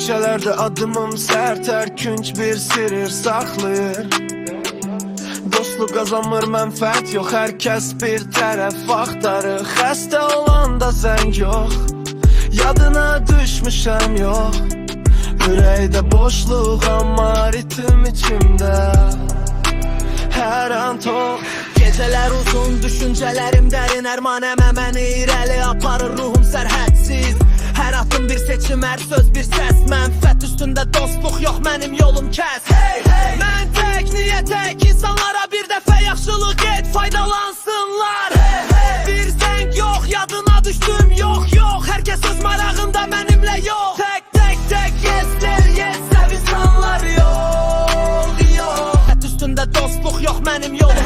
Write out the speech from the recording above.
Küçələrdə adımım sərt, hər künc bir sirir saxlayır. Dostluq qazanmır mənfəət yox, hər kəs bir tərəf axtarır. Xəstə olanda zəng yox, yadına düşmüşəm yox. Ürəkdə boşluq amma ritim içimdə hər an tox. Gecələr uzun, düşüncələrim dərin, ərmanəmə məni irəli aparır ruhum sərhədsiz. Hər addım bir seçim, hər söz bir səs. Mənfət üstündə dostluq yox, mənim yolum kəs. Mən tək, niyə tək? İnsanlara bir dəfə yaxşılıq et, faydalansınlar. Bir zəng yox, yadına düşdüm, yox, yox. Hər kəs öz marağında, mənimlə yox. Tək, yes, yes, sev insanlar yox, yox. Xət üstündə dostluq yox, mənim yolum